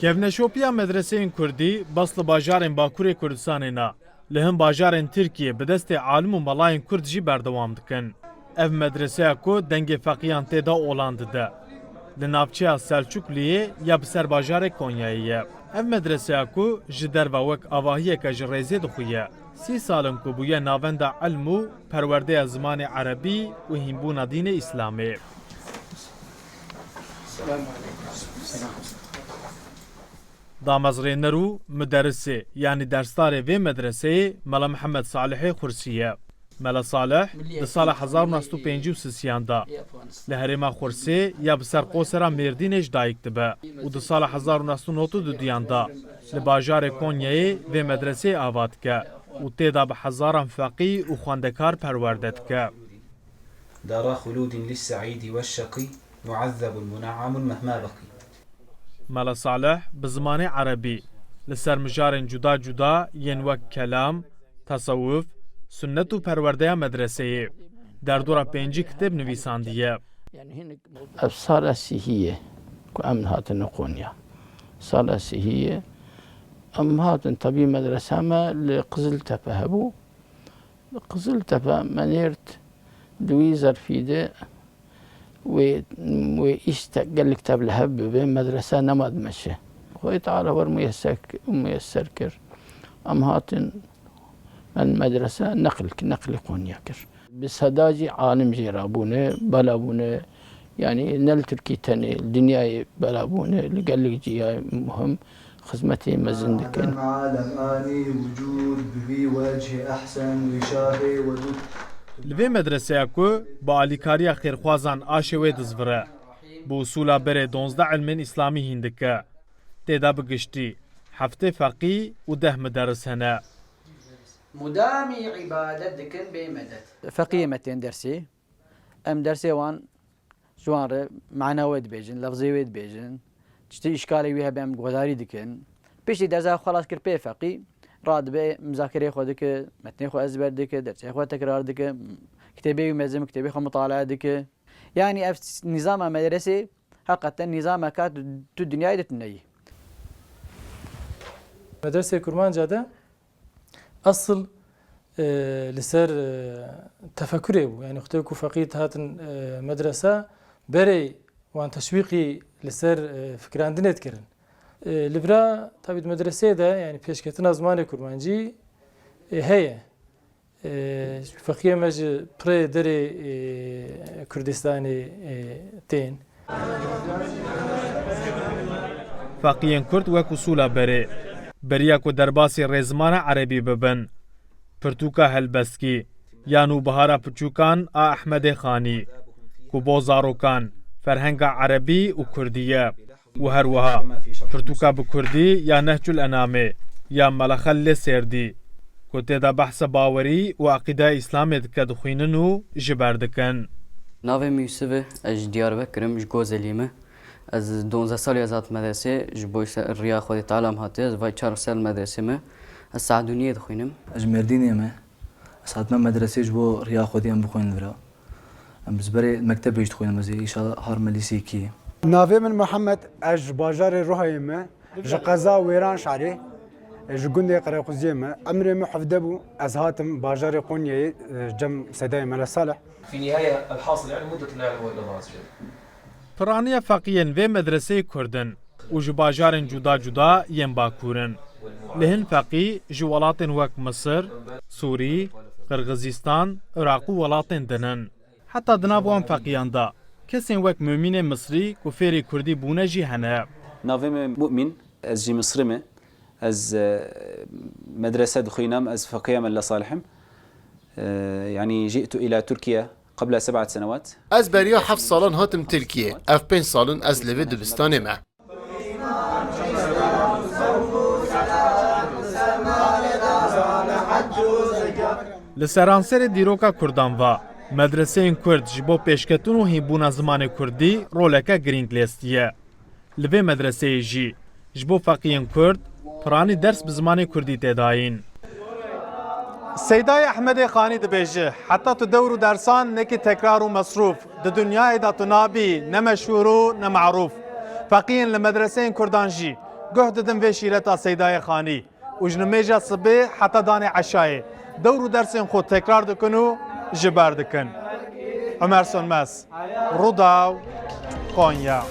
Kevneşopiya medreseyên Kurdî bas li bajarên Bakurê Kurdistanê ne. Li hin bajarên Tirkiye bi destê alim û melayên Kurd jî berdewam dikin. Ev medreseya ku dengê feqiyan tê de olan dide. Li navçeya Selçukliyê ya bi ser bajarê Konyayê ye. Ev medreseya ku ji derve wek avahiyeke ji rêzê dixuye. 30 salin ku bûye navenda ilm û perwerdeya zimanê Erebî û hînbûna dînê İslamê. Damezrêner û müderrisê yanî dersdarê vê medreseyê Mela Mihemed Salihê Xursi ye. Mela Salih di sala 1953 da li herêma Xursê ya bi ser qosera Mêrdînê ji dayîk dibe û di sala 1992 da li bajarê Konyayê vê medreseyê ava dike û têda bi hezaran feqî û xwendekar perwerde dike. دار خلود للسعيد والشقي يعذب المنعم مهما بقي. Mela Salih bi zimanê Erebî li ser mijarên cuda cuda yên wek kelam, tesewuf, sünnet û perwerdeya medreseyê derdora pêncî kitêb nivîsandiye. Ev sala sihîye ku em hatin Konya. Sala sihîye em hatin tabî medresa me li Qiziltepe hebû. Li Qiziltepe me nêrt di wî zerfî de ويشتاق قال لك تاب لهب بمدرسة نماد مشي خوي تعالى ور ميسر كر أم هاتن من مدرسة نقل قونيا كر بس هداجي عالم جيرابونه بلابونه يعني نل تركي تاني الدنيا بلابونه اللي قال لك جي مهم خدمتي مزندكن عالم آني وجود ببي وجه أحسن وشاهي ودود Li vê medreseya ku bi alîkariya xêrxwazan aşê wê dizvire, bi usûla berê 12 ilmên İslamî hîn dike. Têda bi giştî 7 feqî û 10 müderris hene. مدامي عبادت دكن بمدد فقيه متين درسي ام درسي وان جوان معنا ود بيجن لفظي ود بيجن تشتي اشكالي ويها بام غداري دكن بيشي درس خلاص كر بي فقي راد بي مذاكره خودك متن خو ازبر دك درس خو تكرار دك كتابي ملزم كتابي خو مطالعه دك يعني نظام مدرسي حقيقه نظام كات الدنيا دتني مدرسه كرمانجاده أصل لسر تفكره يعني اختيكو فقيت هاتن مدرسة بري وان تشويقي لسر فكران دنيت كرن لبرا طبيب مدرسة ده يعني بيشكتنا زمان كرمانجي هي فقيه مج بري دري كردستاني تين فقيهên Kurd wek usûla berê beriya ku derbasî rêzmana Erebî bibin. Pirtûka helbestkî yan û bihara piçûkan a Ehmedê Xanî ku bo zarokan ferhenga Erebî û Kurdî ye û her wiha pirtûka bi Kurdî ya Nehcul Enamê ya Melexellê Sêrdî ku têda behsa bawerî û eqîdeya İslamê dike dixwînin û ji ber dikin. Navê me Yusuf e ez ji Diyarbekirîm ji Gozelî me ez 12 salî ez hat medresê ji bo riya Xwedê Teala em hatiye ez vay 4 sal medresê me ez Saedûniyê dixwînim ez ji Mêrdînê me ez hatime medresê ji bo riya Xwedê em bixwînin vira em bi berê mektebê jî dixwînim ez ê îşallah harme lîsêkî Navê min Mihemed ez ji bajarê Rihayê me ji qeza Wêran şerê ji gundê Qerequziyê me emrê me hevde bû ez hatim bajarê Konyayê cem sedayê Mela Salih. في النهاية الحاصل يعني مدة لا إله إلا الله عز وجل. Piraniya feqiyên vê medreseyê Kurdin û ji bajarên cuda cuda yên Bakurin. Li hin feqî ji welatên wek Misir, Sûrî, Qirgizîstan, Iraq û welatên dinin. Heta di nav wan feqiyan de kesên wek Mümînê Misrî ku fêrê Kurdî bûne jî hene. Navê me Mu'min ez jî Misrî me ez medrese dixwînim ez feqiya Mela Salihim يعني جئت إلى تركيا قبل 7 سنوات. از بریا 7 سالان هاتم ترکیه. اف 5 سالن از لوی دبستان ما. Li seranserê dîroka Kurdan ve medreseyên Kurd ji bo pêşketin û hînbûna zimanê Kurdî roleke girîng lêstiye. Li vê medreseyê jî ji bo feqiyên Kurd piranî ders bi zimanê Kurdî têdayîn. Seydayê Ehmedê Xanî dibêje heta tu dewr û dersan nekî tekrar û mesrûf di dunyayê de tu nabî ne meşhûr û ne meዕrûf. Feqiyên li medreseyên Kurdan jî گوه ددن وی شیرتا سیدای خانی و جنمیجا صبح حتی دان عشای دور و درسین خود تکرار دکن و جبر دکن عمر سنمس روداو قونیا